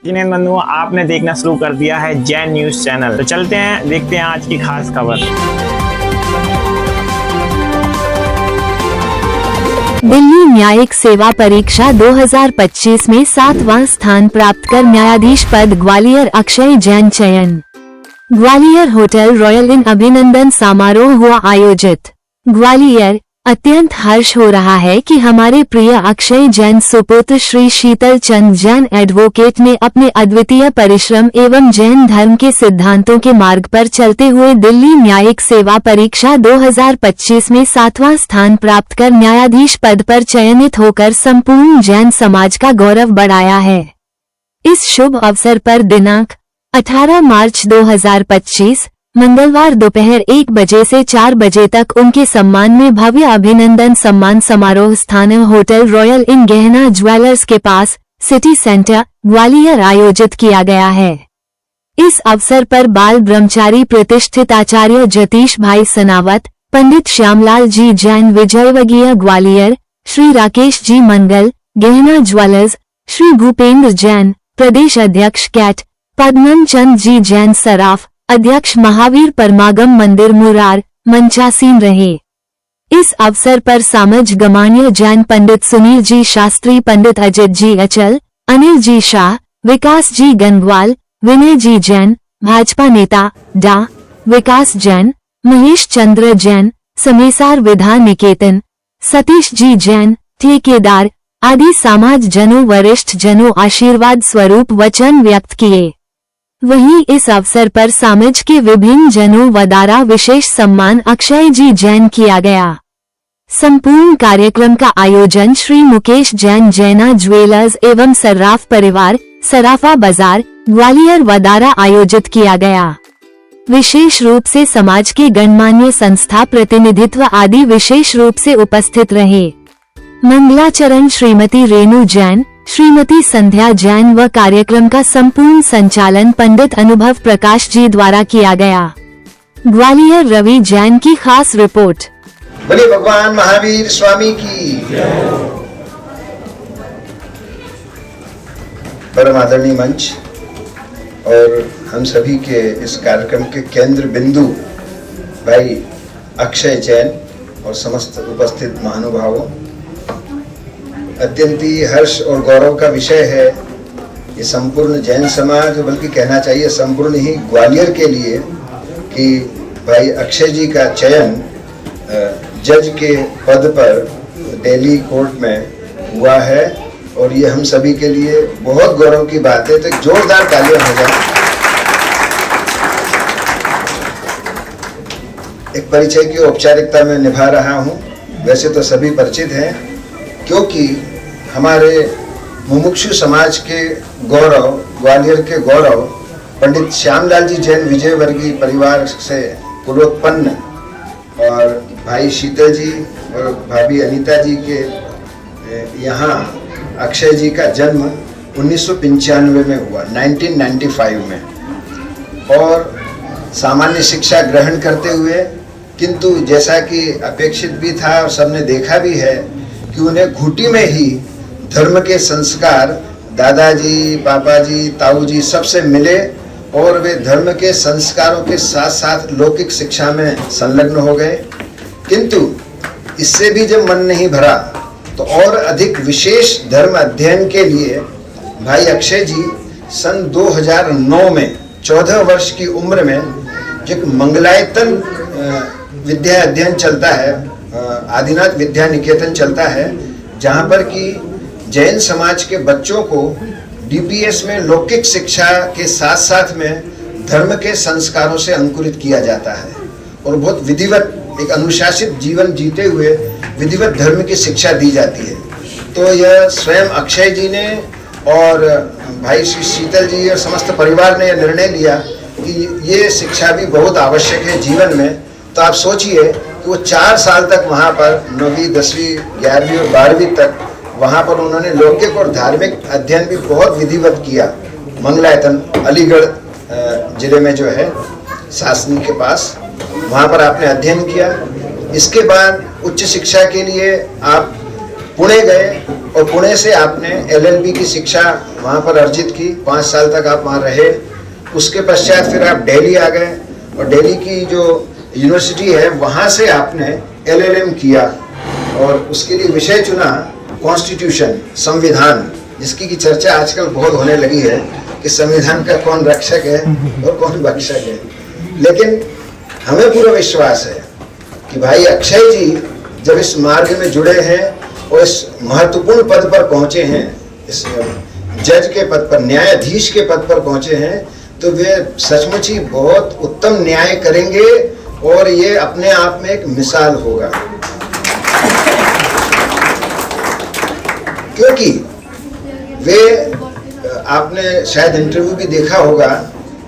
जिन्हें बंधुओं आपने देखना शुरू कर दिया है जैन न्यूज चैनल। तो चलते हैं, देखते हैं आज की खास खबर। दिल्ली न्यायिक सेवा परीक्षा 2025 में 7वां स्थान प्राप्त कर न्यायाधीश पद ग्वालियर अक्षय जैन चयन। ग्वालियर होटल रॉयल इन अभिनंदन समारोह हुआ आयोजित। ग्वालियर, अत्यंत हर्ष हो रहा है कि हमारे प्रिय अक्षय जैन सुपुत्र श्री शीतल चंद जैन एडवोकेट ने अपने अद्वितीय परिश्रम एवं जैन धर्म के सिद्धांतों के मार्ग पर चलते हुए दिल्ली न्यायिक सेवा परीक्षा 2025 में 7वां स्थान प्राप्त कर न्यायाधीश पद पर चयनित होकर संपूर्ण जैन समाज का गौरव बढ़ाया है। इस शुभ अवसर पर दिनांक 18 मार्च 2025 मंगलवार दोपहर 1 बजे से 4 बजे तक उनके सम्मान में भव्य अभिनंदन सम्मान समारोह स्थानीय होटल रॉयल इन गहना ज्वेलर्स के पास सिटी सेंटर ग्वालियर आयोजित किया गया है। इस अवसर पर बाल ब्रह्मचारी प्रतिष्ठित आचार्य जतीश भाई सनावत, पंडित श्यामलाल जी जैन विजयवर्गीय ग्वालियर, श्री राकेश जी मंगल गहना ज्वेलर्स, श्री भूपेंद्र जैन प्रदेश अध्यक्ष कैट, पद्मन चंद जी जैन सराफ अध्यक्ष महावीर परमागम मंदिर मुरार मंचासीन रहे। इस अवसर पर सामज गमान्य जैन पंडित सुनील जी शास्त्री, पंडित अजित जी अचल, अनिल जी शाह, विकास जी गंगवाल, विनय जी जैन, भाजपा नेता डा विकास जैन, महेश चंद्र जैन, समेसार विधा निकेतन, सतीश जी जैन, ठेकेदार आदि समाज जनों वरिष्ठ जनों आशीर्वाद स्वरूप वचन व्यक्त किए। वहीं इस अवसर पर समाज के विभिन्न जनों द्वारा विशेष सम्मान अक्षय जी जैन किया गया। संपूर्ण कार्यक्रम का आयोजन श्री मुकेश जैन जैना ज्वेलर्स एवं सर्राफ परिवार सराफा बाजार ग्वालियर द्वारा आयोजित किया गया। विशेष रूप से समाज के गणमान्य संस्था प्रतिनिधित्व आदि विशेष रूप से उपस्थित रहे। मंगलाचरण श्रीमती रेणु जैन, श्रीमती संध्या जैन व कार्यक्रम का संपूर्ण संचालन पंडित अनुभव प्रकाश जी द्वारा किया गया। ग्वालियर रवि जैन की खास रिपोर्ट। बोले भगवान महावीर स्वामी की। परम आदरणीय मंच और हम सभी के इस कार्यक्रम के केंद्र बिंदु भाई अक्षय जैन और समस्त उपस्थित महानुभावों, अत्यंत ही हर्ष और गौरव का विषय है ये संपूर्ण जैन समाज, बल्कि कहना चाहिए संपूर्ण ही ग्वालियर के लिए कि भाई अक्षय जी का चयन जज के पद पर दिल्ली कोर्ट में हुआ है और ये हम सभी के लिए बहुत गौरव की बात है। तो एक जोरदार तालियां हो जाए। एक परिचय की औपचारिकता में निभा रहा हूँ, वैसे तो सभी परिचित हैं, क्योंकि हमारे मुमुक्षु समाज के गौरव, ग्वालियर के गौरव पंडित श्यामलाल जी जैन विजयवर्गीय परिवार से कुलोत्पन्न और भाई शीतल जी और भाभी अनीता जी के यहाँ अक्षय जी का जन्म 1995 में हुआ, 1995 में, और सामान्य शिक्षा ग्रहण करते हुए, किंतु जैसा कि अपेक्षित भी था और सबने देखा भी है कि उन्हें घुटी में ही धर्म के संस्कार दादाजी, पापाजी, ताऊजी सबसे मिले और वे धर्म के संस्कारों के साथ साथ लौकिक शिक्षा में संलग्न हो गए। किंतु इससे भी जब मन नहीं भरा तो और अधिक विशेष धर्म अध्ययन के लिए भाई अक्षय जी सन 2009 में 14 वर्ष की उम्र में एक मंगलायतन विद्या अध्ययन चलता है, आदिनाथ विद्या निकेतन चलता है, जहाँ पर कि जैन समाज के बच्चों को डीपीएस में लौकिक शिक्षा के साथ साथ में धर्म के संस्कारों से अंकुरित किया जाता है और बहुत विधिवत एक अनुशासित जीवन जीते हुए विधिवत धर्म की शिक्षा दी जाती है। तो यह स्वयं अक्षय जी ने और भाई श्री शीतल जी और समस्त परिवार ने यह निर्णय लिया कि ये शिक्षा भी बहुत आवश्यक है जीवन में। तो आप सोचिए कि वो 4 साल तक वहाँ पर 9वीं, 10वीं, 11वीं और 12वीं तक वहाँ पर उन्होंने लौकिक और धार्मिक अध्ययन भी बहुत विधिवत किया। मंगलायतन अलीगढ़ जिले में जो है शासनी के पास, वहाँ पर आपने अध्ययन किया। इसके बाद उच्च शिक्षा के लिए आप पुणे गए और पुणे से आपने LLB की शिक्षा वहाँ पर अर्जित की, 5 साल तक आप वहाँ रहे। उसके पश्चात फिर आप दिल्ली आ गए और दिल्ली की जो यूनिवर्सिटी है वहाँ से आपने LLM किया और उसके लिए विषय चुना कॉन्स्टिट्यूशन, संविधान, जिसकी की चर्चा आजकल बहुत होने लगी है कि संविधान का कौन रक्षक है और कौन भक्षक है। लेकिन हमें पूरा विश्वास है कि भाई अक्षय जी जब इस मार्ग में जुड़े हैं और इस महत्वपूर्ण पद पर पहुंचे हैं, इस जज के पद पर, न्यायाधीश के पद पर पहुंचे हैं, तो वे सचमुच ही बहुत उत्तम न्याय करेंगे और ये अपने आप में एक मिसाल होगा। क्योंकि वे, आपने शायद इंटरव्यू भी देखा होगा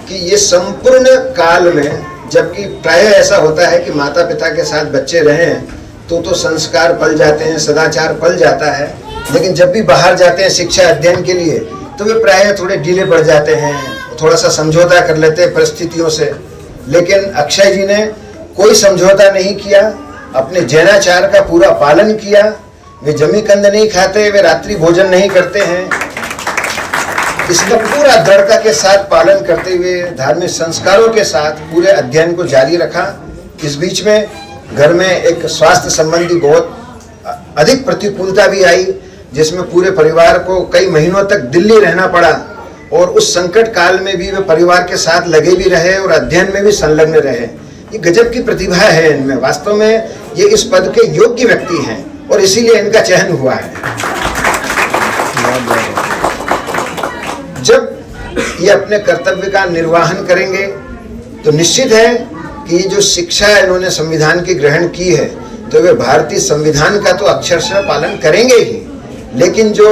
कि ये संपूर्ण काल में, जबकि प्राय ऐसा होता है कि माता पिता के साथ बच्चे रहें तो संस्कार पल जाते हैं, सदाचार पल जाता है, लेकिन जब भी बाहर जाते हैं शिक्षा अध्ययन के लिए तो वे प्राय थोड़े ढीले पड़ जाते हैं, थोड़ा सा समझौता कर लेते हैं परिस्थितियों से। लेकिन अक्षय जी ने कोई समझौता नहीं किया, अपने जैनाचार का पूरा पालन किया। वे जमी कंद नहीं खाते, वे रात्रि भोजन नहीं करते हैं। इसका पूरा दृढ़ता के साथ पालन करते हुए धार्मिक संस्कारों के साथ पूरे अध्ययन को जारी रखा। इस बीच में घर में एक स्वास्थ्य संबंधी बहुत अधिक प्रतिकूलता भी आई, जिसमें पूरे परिवार को कई महीनों तक दिल्ली रहना पड़ा और उस संकट काल में भी वे परिवार के साथ लगे भी रहे और अध्ययन में भी संलग्न रहे। ये गजब की प्रतिभा है इनमें, वास्तव में ये इस पद के योग्य व्यक्ति हैं और इसीलिए इनका चयन हुआ है। जब ये अपने कर्तव्य का निर्वहन करेंगे तो निश्चित है कि ये जो शिक्षा इन्होंने संविधान की ग्रहण की है तो वे भारतीय संविधान का तो अक्षरशः पालन करेंगे ही, लेकिन जो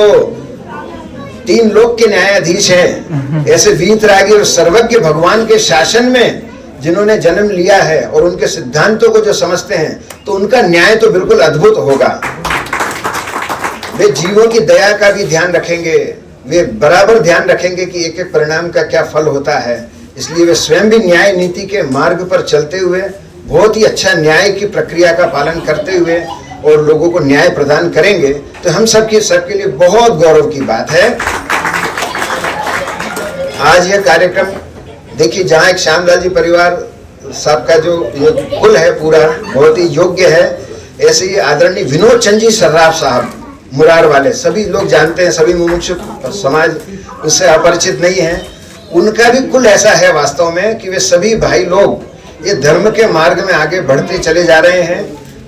3 लोक के न्यायाधीश हैं, ऐसे वीतरागी और सर्वज्ञ भगवान के शासन में जिन्होंने जन्म लिया है और उनके सिद्धांतों को जो समझते हैं, तो उनका न्याय तो बिल्कुल अद्भुत होगा। वे जीवों की दया का भी ध्यान रखेंगे, वे बराबर ध्यान रखेंगे कि एक एक परिणाम का क्या फल होता है। इसलिए वे स्वयं भी न्याय नीति के मार्ग पर चलते हुए बहुत ही अच्छा न्याय की प्रक्रिया का पालन करते हुए और लोगों को न्याय प्रदान करेंगे। तो हम सबके लिए बहुत गौरव की बात है। आज यह कार्यक्रम देखिए, जहाँ एक श्यामलाल जी परिवार साहब का जो ये कुल है पूरा बहुत ही योग्य है, ऐसे ही आदरणीय विनोद चंद जी सर्राफ साहब मुरार वाले, सभी लोग जानते हैं, सभी मुमुक्षु समाज उससे अपरिचित नहीं है। उनका भी कुल ऐसा है वास्तव में कि वे सभी भाई लोग ये धर्म के मार्ग में आगे बढ़ते चले जा रहे हैं।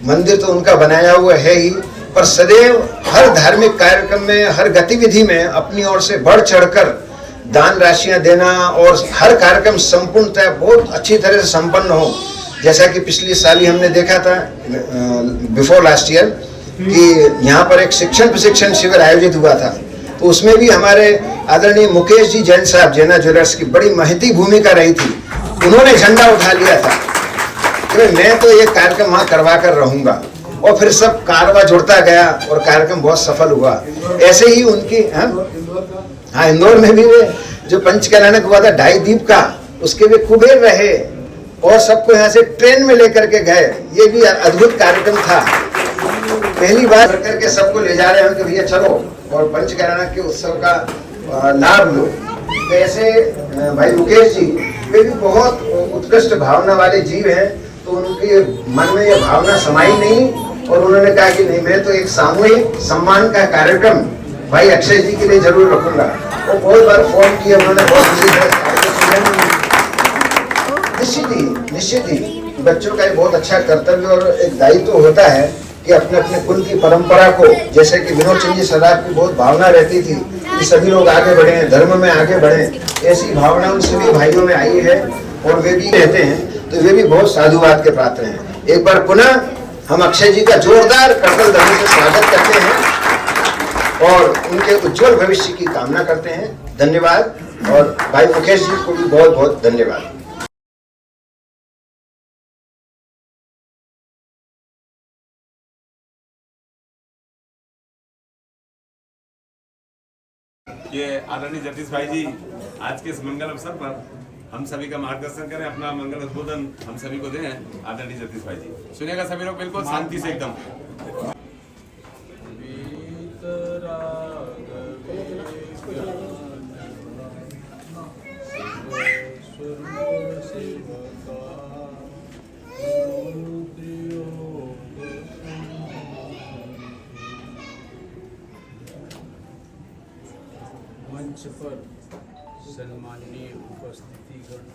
मंदिर तो उनका बनाया हुआ है ही, पर सदैव हर धार्मिक कार्यक्रम में, हर गतिविधि में अपनी ओर से बढ़ चढ़कर दान राशियां देना और हर कार्यक्रम संपूर्णतः बहुत अच्छी तरह से संपन्न हो। जैसा कि पिछली साल ही हमने देखा था, बिफोर लास्ट ईयर, कि यहाँ पर एक शिक्षण प्रशिक्षण शिविर आयोजित हुआ था, तो उसमें भी हमारे आदरणीय मुकेश जी जैन साहब, जैना ज्वेलर्स की बड़ी महती भूमिका रही थी। उन्होंने झंडा उठा लिया था कि मैं तो ये कार्यक्रम वहाँ करवा कर रहूंगा, और फिर सब कारवा जुड़ता गया और कार्यक्रम बहुत सफल हुआ। ऐसे ही उनकी हाँ, इंदौर में भी वे जो पंचकल्याणक हुआ था 2.5 दीप का, उसके भी कुबेर रहे और सबको यहाँ से ट्रेन में लेकर के गए। ये भी अद्भुत कार्यक्रम था। पहली बार करके सबको ले जा रहे हैं कि भैया चलो और पंचकल्याणक के उत्सव का लाभ लो। तो ऐसे भाई मुकेश जी वे भी बहुत उत्कृष्ट भावना वाले जीव हैं, तो उनके मन में ये भावना समाई नहीं और उन्होंने कहा कि नहीं, मैं तो एक सामूहिक सम्मान का कार्यक्रम भाई अक्षय जी के लिए जरूर रखूंगा। और बहुत बार फोन किया उन्होंने, निश्चित ही बच्चों का एक बहुत अच्छा कर्तव्य और एक दायित्व होता है कि अपने अपने कुल की परंपरा को, जैसे कि विनोद चंद जी सर्राफ की बहुत भावना रहती थी कि सभी लोग आगे बढ़े, धर्म में आगे बढ़े, ऐसी भावना उन सभी भाइयों में आई है और वे भी रहते हैं, तो वे भी बहुत साधुवाद के पात्र हैं। एक बार पुनः हम अक्षय जी का जोरदार करतल ध्वनि से स्वागत करते हैं और उनके उज्जवल भविष्य की कामना करते हैं। धन्यवाद। और भाई मुकेश जी को भी बहुत बहुत धन्यवाद। ये आदरणीय जगदीश भाई जी आज के इस मंगल अवसर पर हम सभी का मार्गदर्शन करें, अपना मंगल उद्बोधन हम सभी को दें। आदरणीय जगदीश भाई जी सुनिएगा सभी लोग बिल्कुल शांति से एकदम। सेवका मंच पर सम्माननीय उपस्थितिगण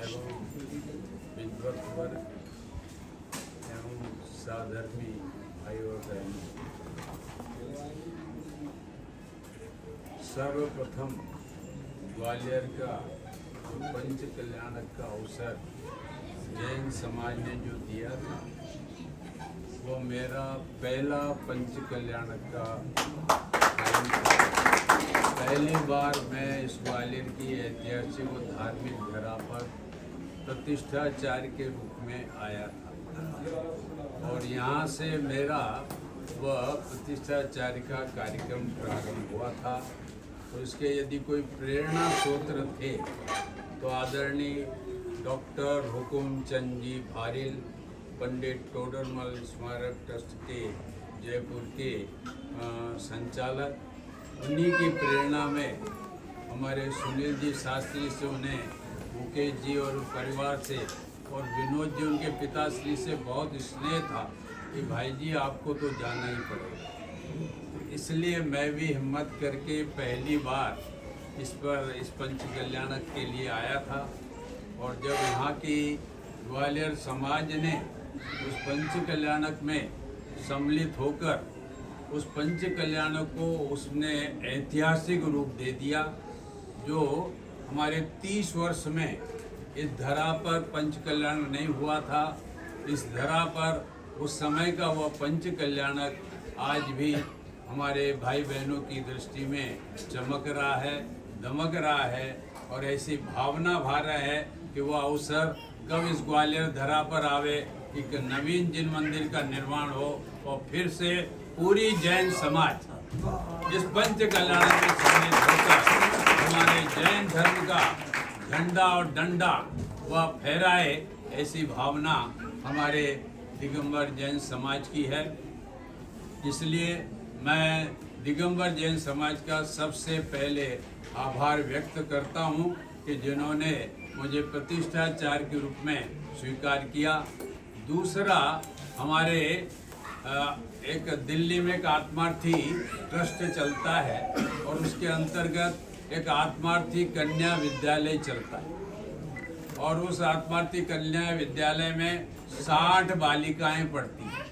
एवं विद्वत वर्ग एवं साधर्मी भाई और बहनों, सर्वप्रथम ग्वालियर का जो पंच कल्याणक का अवसर जैन समाज ने जो दिया था, वो मेरा पहला पंच कल्याणक का टाइम था। पहली बार मैं इस ग्वालियर की ऐतिहासिक और धार्मिक धरा पर प्रतिष्ठाचार्य के रूप में आया था और यहाँ से मेरा वह प्रतिष्ठाचार्य का कार्यक्रम प्रारंभ हुआ था। तो इसके यदि कोई प्रेरणा स्रोत थे तो आदरणीय डॉक्टर हुकुम चंद जी भारिल, पंडित टोडरमल स्मारक ट्रस्ट के जयपुर के संचालक, उन्हीं की प्रेरणा में हमारे सुनील जी शास्त्री से, उन्हें मुकेश जी और परिवार से, और विनोद जी उनके पिताश्री से बहुत स्नेह था कि भाई जी आपको तो जाना ही पड़ेगा। इसलिए मैं भी हिम्मत करके पहली बार इस पंच कल्याणक के लिए आया था। और जब यहाँ की ग्वालियर समाज ने उस पंच कल्याणक में सम्मिलित होकर उस पंच कल्याणक को उसने ऐतिहासिक रूप दे दिया, जो हमारे 30 वर्ष में इस धरा पर पंच कल्याण नहीं हुआ था। इस धरा पर उस समय का वह पंच कल्याणक आज भी हमारे भाई बहनों की दृष्टि में चमक रहा है, दमक रहा है और ऐसी भावना भा रहा है कि वह अवसर कब इस ग्वालियर धरा पर आवे कि नवीन जिन मंदिर का निर्माण हो और फिर से पूरी जैन समाज इस पंच कल्याण में शामिल होकर हमारे जैन धर्म का झंडा और डंडा वह फहराए, ऐसी भावना हमारे दिगंबर जैन समाज की है। इसलिए मैं दिगंबर जैन समाज का सबसे पहले आभार व्यक्त करता हूं कि जिन्होंने मुझे प्रतिष्ठाचार्य के रूप में स्वीकार किया। दूसरा, हमारे एक दिल्ली में एक आत्मार्थी ट्रस्ट चलता है और उसके अंतर्गत एक आत्मार्थी कन्या विद्यालय चलता है और उस आत्मार्थी कन्या विद्यालय में 60 बालिकाएं पढ़ती हैं,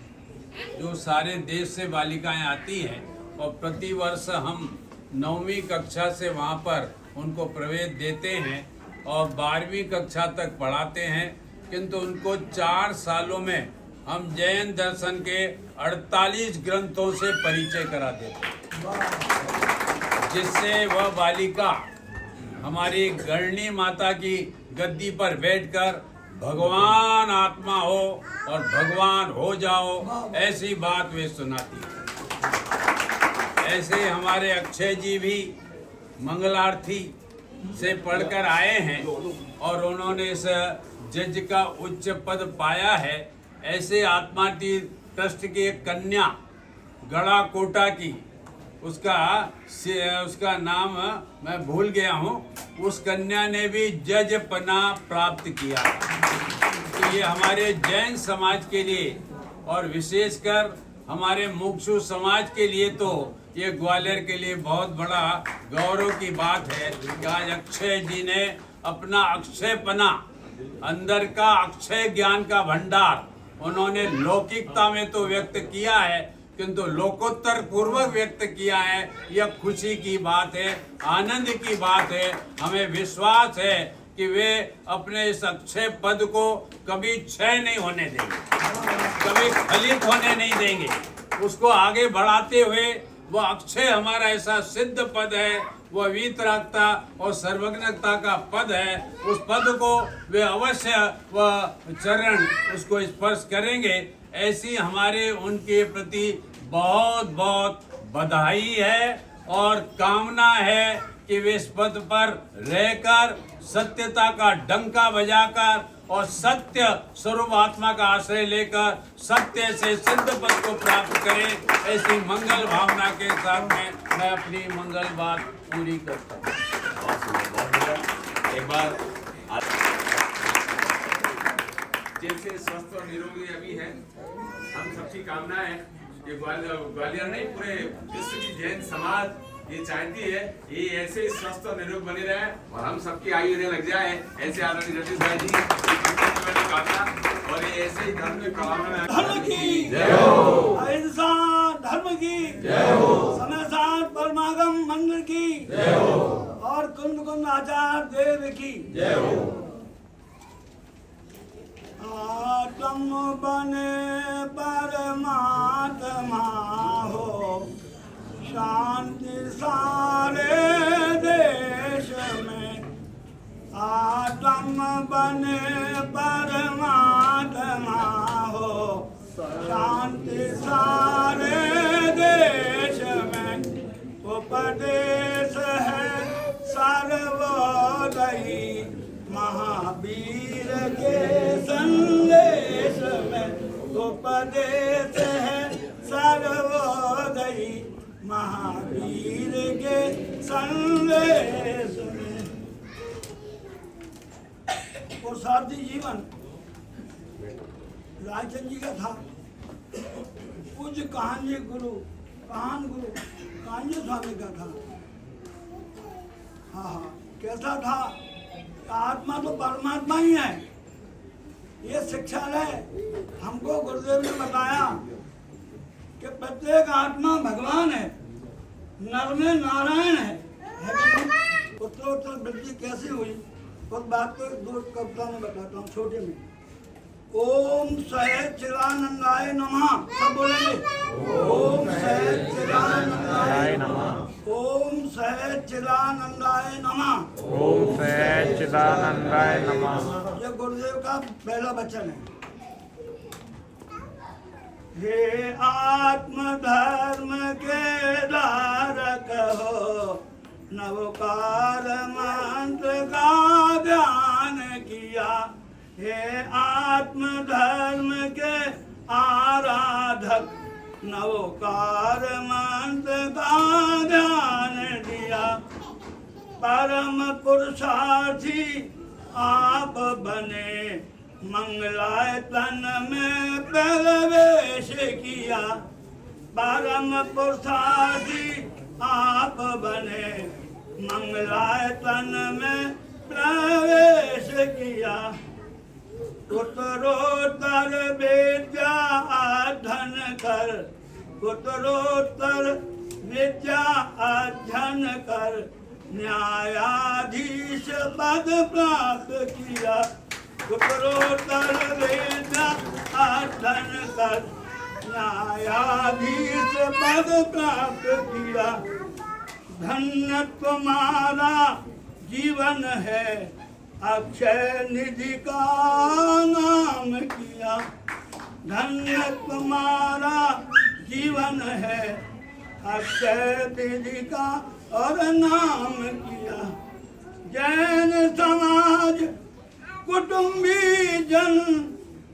जो सारे देश से बालिकाएं आती हैं और प्रतिवर्ष हम 9वीं कक्षा से वहां पर उनको प्रवेश देते हैं और 12वीं कक्षा तक पढ़ाते हैं। किंतु उनको 4 सालों में हम जैन दर्शन के 48 ग्रंथों से परिचय करा देते हैं, जिससे वह बालिका हमारी गणनी माता की गद्दी पर बैठकर भगवान आत्मा हो और भगवान हो जाओ, ऐसी बात वे सुनाती है। ऐसे हमारे अक्षय जी भी मंगलार्थी से पढ़कर आए हैं और उन्होंने इस जज का उच्च पद पाया है। ऐसे आत्मार्थी ट्रस्ट की एक कन्या गड़ा कोटा की, उसका नाम मैं भूल गया हूँ, उस कन्या ने भी जज पना प्राप्त किया। तो ये हमारे जैन समाज के लिए और विशेषकर हमारे मुमुक्षु समाज के लिए तो ये ग्वालियर के लिए बहुत बड़ा गौरव की बात है कि आज अक्षय जी ने अपना अक्षयपना, अंदर का अक्षय ज्ञान का भंडार उन्होंने लौकिकता में तो व्यक्त किया है, किंतु लोकोत्तर पूर्वक व्यक्त किया है। यह खुशी की बात है, आनंद की बात है। हमें विश्वास है कि वे अपने इस अक्षय पद को कभी क्षय नहीं होने देंगे, कभी फलित होने नहीं देंगे। उसको आगे बढ़ाते हुए वह अक्षय हमारा ऐसा सिद्ध पद है, वह वीतरागता और सर्वज्ञता का पद है। उस पद को वे अवश्य वह चरण उसको स्पर्श करेंगे। ऐसी हमारे उनके प्रति बहुत बहुत बधाई है और कामना है कि वे इस पद पर रहकर सत्यता का डंका बजाकर और सत्य स्वरूप आत्मा का आश्रय लेकर सत्य से सिद्ध पद को प्राप्त करें। ऐसी मंगल भावना के साथ में मैं अपनी मंगल बात पूरी करता हूँ। एक बार जैसे स्वस्थ और निरोगी अभी है, हम सबकी कामना है कि ग्वालियर नहीं पूरे विश्व की जैन समाज ये चाहती है ये ऐसे ही स्वस्थ और निरोग बने रहे और हम सबकी आयु उन्हें लग जाए, ऐसे आदरणीय जगदीश भाई जी की कामना और ये ऐसे ही धर्म के प्रभाव में धर्म की जय हो, अहिंसा धर्म की जय हो, समय साथ परमागम मंदिर की जय हो और कुंद कुंद आचार्य देव की जय हो। आत्म बने परमात्मा हो, शांति सारे देश में। आत्म बने परमात्मा हो, शांति सारे देश में। उपदेश है सर्वोदयी महावीर के संदेश में। उपदेश है सर्वोदयी महावीर के संदेश में। और सारथी जीवन रायचंद जी का था। पूज्य कान्जी गुरु कान्जी स्वामी का था। हाँ, कैसा था? आत्मा तो परमात्मा ही है। ये शिक्षा है हमको गुरुदेव ने बताया कि प्रत्येक आत्मा भगवान है, नर में नारायण है। उत्तरोत्तर वृद्धि कैसे हुई उस बात को दो कविता में बताता हूँ, छोटे में। ओम सच्चिदानंदाय नमः, सब बोलेंगे। ओम सच्चिदानंदाय नमः। ओम सच्चिदानंदाय नमः। ओम सच्चिदानंदाय नमः। ये गुरुदेव का पहला वचन है। हे आत्म धर्म के धारक हो, नवकार मंत्र का ध्यान किया। हे आत्म धर्म के आराधक, नवकार मंत्र का ध्यान दिया। परम पुरुषार्थी आप बने, मंगलायतन में प्रवेश किया। परम पुरुषार्थी आप बने, मंगलायतन में प्रवेश किया। उत्तरोत्तर विद्या अध्ययन कर, उत्तरोत्तर विद्या अध्ययन कर, न्यायाधीश पद प्राप्त किया। उत्तरोत्तर विद्या अध्ययन कर, न्यायाधीश पद प्राप्त किया। धन्य तुम्हारा जीवन है, अक्षय निधि का नाम किया। धन्य तुम्हारा जीवन है, अक्षय निधि का और नाम किया। जैन समाज कुटुंबी जन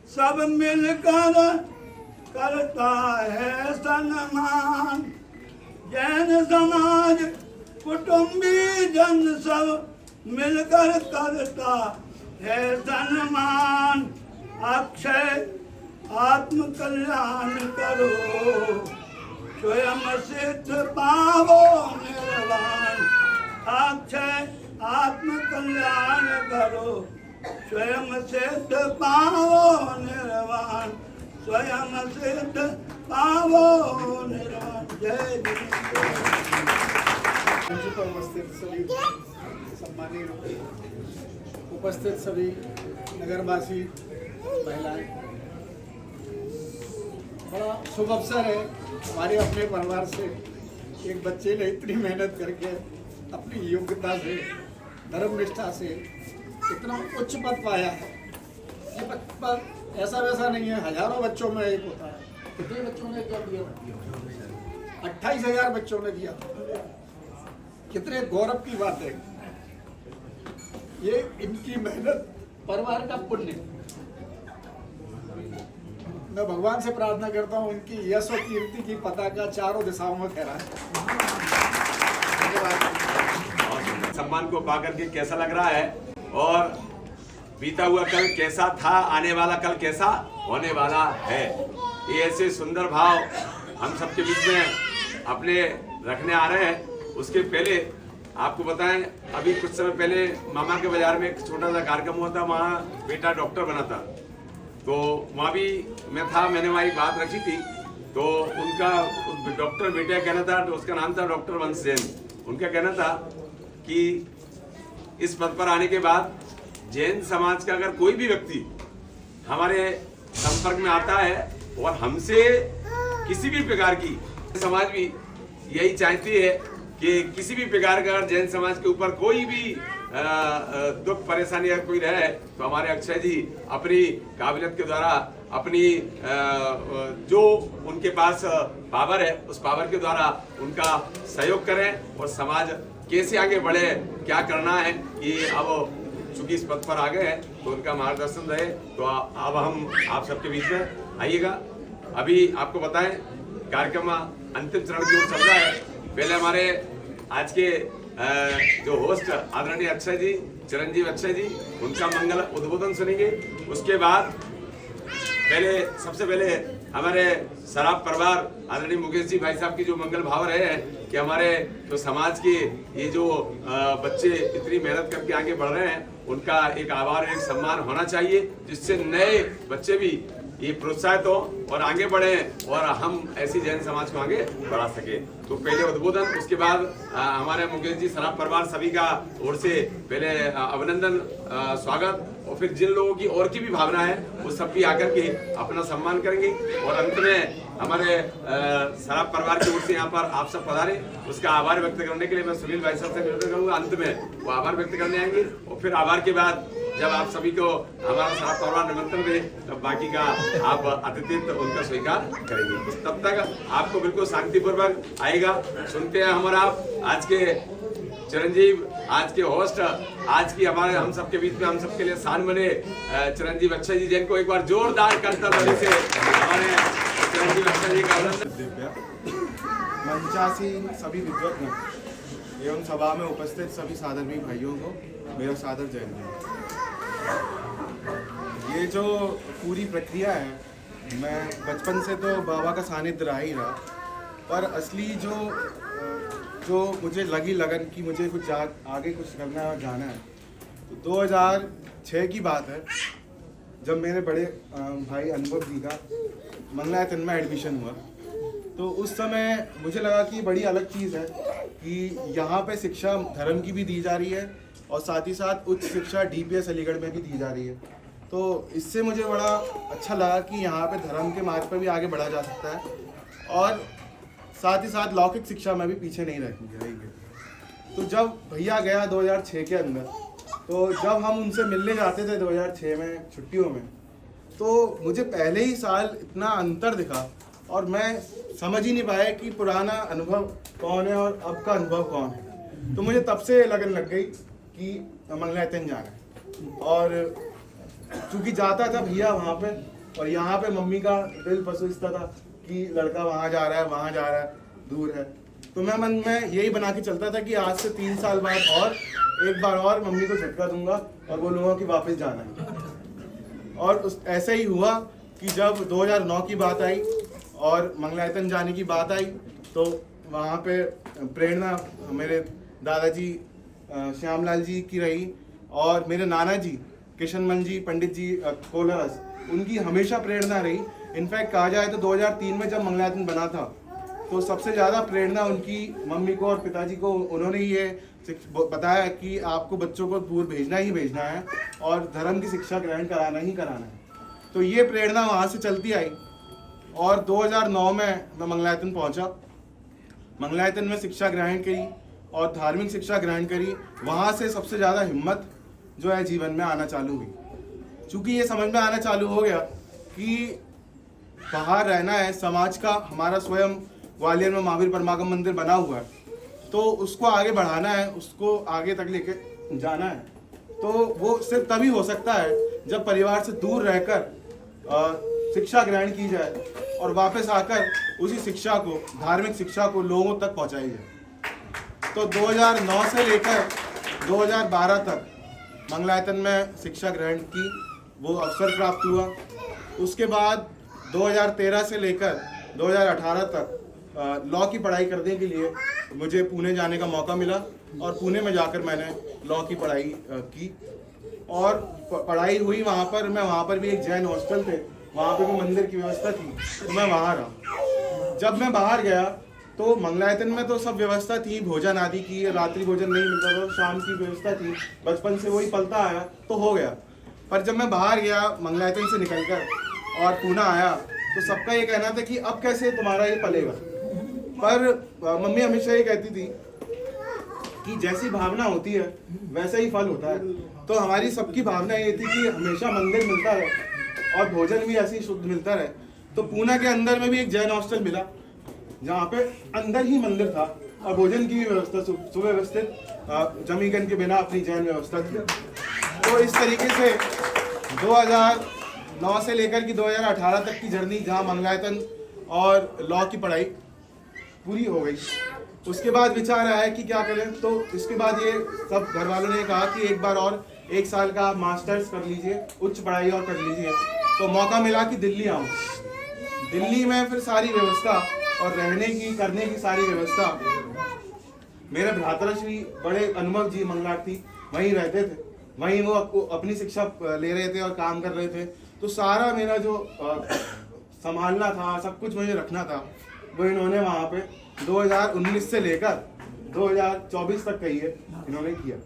सब मिलकर करता है सम्मान। जैन समाज कुटुंबी जन सब मिलकर करता है सम्मान। अक्षय आत्म कल्याण करो, स्वयं सिद्ध पावो निर्वाण। अक्षय आत्म कल्याण करो, स्वयं सिद्ध पावो निर्वाण। स्वयं सिद्ध पावो निर्वाण। जय सम्मानीय उपस्थित सभी नगरवासी, महिलाएं, बड़ा शुभ अवसर है। हमारे अपने परिवार से एक बच्चे ने इतनी मेहनत करके अपनी योग्यता से, धर्म निष्ठा से इतना उच्च पद पाया है। ये पद ऐसा वैसा नहीं है, हजारों बच्चों में एक होता है। कितने बच्चों ने क्या दिया? 28,000 बच्चों ने दिया। कितने गौरव की बात है। ये इनकी मेहनत, परिवार का पुण्य। मैं भगवान से प्रार्थना करता हूँ इनकी यश और कीर्ति की पताका चारों दिशाओं में फहराए। धन्यवाद। सम्मान को पाकर के कैसा लग रहा है और बीता हुआ कल कैसा था, आने वाला कल कैसा होने वाला है। ये ऐसे सुंदर भाव हम सबके बीच में अपने रखने आ रहे हैं। उसके पहले आपको बताएं, अभी कुछ समय पहले मामा के बाजार में एक छोटा सा कार्यक्रम हुआ था, वहाँ बेटा डॉक्टर बना था, तो वहाँ भी मैं था, मैंने वहाँ बात रखी थी। तो उनका डॉक्टर बेटा कहना था, तो उसका नाम था डॉक्टर वंश जैन। उनका कहना था कि इस पद पर आने के बाद जैन समाज का अगर कोई भी व्यक्ति हमारे संपर्क में आता है और हमसे किसी भी प्रकार की, समाज भी यही चाहती है कि किसी भी प्रकार का जैन समाज के ऊपर कोई भी दुख परेशानी अगर कोई रहे तो हमारे अक्षय जी अपनी काबिलियत के द्वारा, अपनी जो उनके पास पावर है उस पावर के द्वारा उनका सहयोग करें और समाज कैसे आगे बढ़े, क्या करना है, ये अब चूंकि इस पद पर आ गए हैं तो उनका मार्गदर्शन रहे। तो अब हम आप सबके बीच में आइएगा। अभी आपको बताएं, कार्यक्रम अंतिम चरण की ओर चल रहा है। पहले हमारे आज के जो होस्ट आदरणीय अक्षय जी, चिरंजीव अक्षय जी, उनका मंगल उद्बोधन सुनेंगे। उसके बाद सबसे पहले हमारे सराफ परिवार आदरणीय मुकेश जी भाई साहब की जो मंगल भाव रहे हैं कि हमारे जो समाज के ये जो बच्चे इतनी मेहनत करके आगे बढ़ रहे हैं, उनका एक आभार, एक सम्मान होना चाहिए, जिससे नए बच्चे भी ये प्रोत्साहित हो और आगे बढ़े और हम ऐसी जैन समाज को आगे बढ़ा सके। तो पहले उद्बोधन, उसके बाद हमारे मुकेश जी, सराफ परिवार सभी का ओर से पहले अभिनंदन, स्वागत, और फिर जिन लोगों की और की भी भावना है वो सब भी आकर के अपना सम्मान करेंगे। और अंत में हमारे सराफ परिवार की ओर से यहाँ पर आप सब पधारे, उसका आभार व्यक्त करने के लिए मैं सुनील भाई साहब से निवेदन करूँगा। अंत में वो आभार व्यक्त करने आएंगे और फिर आभार के बाद जब आप सभी को हमारा सराफ परिवार निमंत्रण दे तब बाकी का आप अतिथित्व उनका स्वीकार करेंगे। तब तक आपको बिल्कुल शांतिपूर्वक आएगा। सुनते हैं हमारा आज के चिरंजीव, आज के होस्ट, आज की हमारे हम सबके बीच में हम सबके लिए शान बने चिरंजीव अक्षय जी, जिनको एक बार जोरदार करताली से हमारे चिरंजीव अक्षय जी का अभिनंदन। मंचासीन सभी विद्वत एवं सभा में उपस्थित सभी साधर्मी भाइयों को मेरा सादर जय हिंद। ये जो पूरी प्रक्रिया है, मैं बचपन से तो बाबा का सानिध्य रहा ही रहा, पर असली जो मुझे लगी लगन कि मुझे कुछ आगे कुछ करना है और जाना है, तो 2006 की बात है, जब मेरे बड़े भाई अनुभव जी का मंगलायतन में एडमिशन हुआ। तो उस समय मुझे लगा कि बड़ी अलग चीज़ है कि यहाँ पे शिक्षा धर्म की भी दी जा रही है और साथ ही साथ उच्च शिक्षा DPS अलीगढ़ में भी दी जा रही है। तो इससे मुझे बड़ा अच्छा लगा कि यहाँ पे धर्म के मार्ग पर भी आगे बढ़ा जा सकता है और साथ ही साथ लौकिक शिक्षा में भी पीछे नहीं रहेंगे। तो जब भैया गया 2006 के अंदर, तो जब हम उनसे मिलने जाते थे 2006 में छुट्टियों में, तो मुझे पहले ही साल इतना अंतर दिखा और मैं समझ ही नहीं पाया कि पुराना अनुभव कौन है और अब का अनुभव कौन है। तो मुझे तब से लगन लग गई कि मंगलायतन जाना है। और चूँकि जाता था भैया वहाँ पे, और यहाँ पे मम्मी का दिल पसुजता था कि लड़का वहाँ जा रहा है, वहाँ जा रहा है, दूर है। तो मैं मन में यही बना के चलता था कि आज से 3 साल बाद और एक बार और मम्मी को झटका दूंगा और बोलूँगा कि वापस जाना है। और ऐसा ही हुआ कि जब 2009 की बात आई और मंगलायतन जाने की बात आई, तो वहाँ पे प्रेरणा मेरे दादाजी श्यामलाल जी की रही और मेरे नाना जी किशनमन जी पंडित जी कोलरस, उनकी हमेशा प्रेरणा रही। इनफैक्ट कहा जाए तो 2003 में जब मंगलायतन बना था तो सबसे ज़्यादा प्रेरणा उनकी मम्मी को और पिताजी को, उन्होंने ये बताया कि आपको बच्चों को दूर भेजना ही भेजना है और धर्म की शिक्षा ग्रहण कराना ही कराना है। तो ये प्रेरणा वहाँ से चलती आई और 2009 में मैं मंगलायतन पहुँचा। मंगलायतन में शिक्षा ग्रहण करी और धार्मिक शिक्षा ग्रहण करी। वहाँ से सबसे ज़्यादा हिम्मत जो है जीवन में आना चालू हुई। चूँकि ये समझ में आना चालू हो गया कि बाहर रहना है, समाज का हमारा स्वयं ग्वालियर में महावीर परमागम मंदिर बना हुआ है, तो उसको आगे बढ़ाना है, उसको आगे तक लेके जाना है। तो वो सिर्फ तभी हो सकता है जब परिवार से दूर रहकर शिक्षा ग्रहण की जाए और वापस आकर उसी शिक्षा को, धार्मिक शिक्षा को लोगों तक पहुंचाई जाए। तो 2009 से लेकर 2012 तक मंगलायतन में शिक्षा ग्रहण की वो अवसर प्राप्त हुआ। उसके बाद 2013 से लेकर 2018 तक लॉ की पढ़ाई करने के लिए मुझे पुणे जाने का मौका मिला और पुणे में जाकर मैंने लॉ की पढ़ाई की और पढ़ाई हुई वहाँ पर। मैं वहाँ पर भी एक जैन हॉस्टल थे, वहाँ पे भी मंदिर की व्यवस्था थी, तो मैं वहाँ रहा। जब मैं बाहर गया तो मंगलायतन में तो सब व्यवस्था थी, भोजन आदि की, रात्रि भोजन नहीं मिलता था, शाम की व्यवस्था थी, बचपन से वही पलता आया तो हो गया। पर जब मैं बाहर गया मंगलायतन से निकलकर और पुणे आया तो सबका ये कहना था कि अब कैसे तुम्हारा ये पलेगा। पर मम्मी हमेशा ये कहती थी कि जैसी भावना होती है वैसा ही फल होता है। तो हमारी सबकी भावना ये थी कि हमेशा मंदिर मिलता रहे और भोजन भी ऐसे ही शुद्ध मिलता रहे। तो पुणे के अंदर में भी एक जैन हॉस्टल मिला जहाँ पे अंदर ही मंदिर था और भोजन की भी व्यवस्था सुव्यवस्थित जमीकन के बिना अपनी जैन व्यवस्था थी। तो इस तरीके से 2009 से लेकर कि 2018 तक की जर्नी जहाँ मंगलायतन और लॉ की पढ़ाई पूरी हो गई। उसके बाद विचार आया कि क्या करें, तो इसके बाद ये सब घर वालों ने कहा कि एक बार और 1 साल का मास्टर्स कर लीजिए, उच्च पढ़ाई और कर लीजिए। तो मौका मिला कि दिल्ली आऊँ। दिल्ली में फिर सारी व्यवस्था और रहने की करने की सारी व्यवस्था, मेरे भ्राताश्री बड़े अनुभव जी मंगलार्थी वहीं रहते थे, वहीं वो अपनी शिक्षा ले रहे थे और काम कर रहे थे। तो सारा मेरा जो संभालना था, सब कुछ मुझे रखना था, वो इन्होंने वहाँ पे 2019 से लेकर 2024 तक कहिए इन्होंने किया।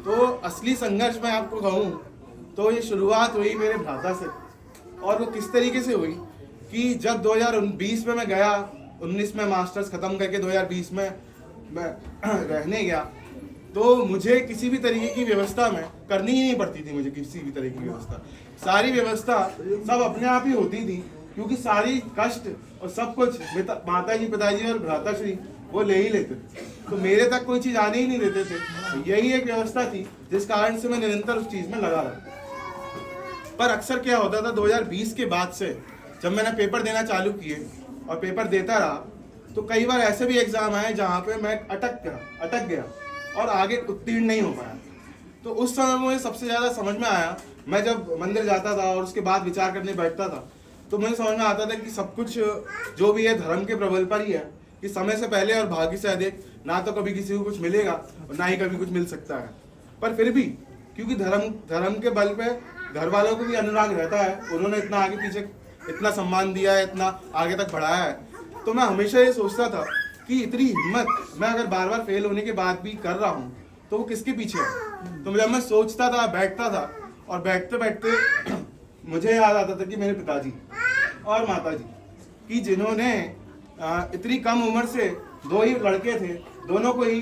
तो असली संघर्ष मैं आपको कहूँ तो ये शुरुआत हुई मेरे भ्राता से। और वो किस तरीके से हुई कि जब 2020 में मैं गया, 19 में मास्टर्स ख़त्म करके 2020 में मैं रहने गया, तो मुझे किसी भी तरीके की व्यवस्था में करनी ही नहीं पड़ती थी। मुझे किसी भी तरह की व्यवस्था, सारी व्यवस्था सब अपने आप ही होती थी, क्योंकि सारी कष्ट और सब कुछ माता जी, पिताजी और भ्राताश्री वो ले ही लेते थे। तो मेरे तक कोई चीज़ आने ही नहीं देते थे। यही एक व्यवस्था थी जिस कारण से मैं निरंतर उस चीज़ में लगा रहा। पर अक्सर क्या होता था, 2020 के बाद से जब मैंने पेपर देना चालू किए और पेपर देता रहा, तो कई बार ऐसे भी एग्ज़ाम आए जहाँ पे मैं अटक गया और आगे उत्तीर्ण नहीं हो पाया। तो उस समय मुझे सबसे ज़्यादा समझ में आया, मैं जब मंदिर जाता था और उसके बाद विचार करने बैठता था, तो मुझे समझ में आता था कि सब कुछ जो भी है धर्म के प्रबल पर ही है, कि समय से पहले और भाग्य से अधिक ना तो कभी किसी को कुछ मिलेगा और ना ही कभी कुछ मिल सकता है। पर फिर भी क्योंकि धर्म के बल पे घर वालों को भी अनुराग रहता है, उन्होंने इतना आगे पीछे इतना सम्मान दिया है, इतना आगे तक बढ़ाया है, तो मैं हमेशा ये सोचता था कि इतनी हिम्मत मैं अगर बार बार फेल होने के बाद भी कर रहा हूँ तो वो किसके पीछे है। तो जब मैं सोचता था, बैठता था, और बैठते बैठते मुझे याद आता था कि मेरे पिताजी और माताजी कि जिन्होंने इतनी कम उम्र से 2 ही लड़के थे, दोनों को ही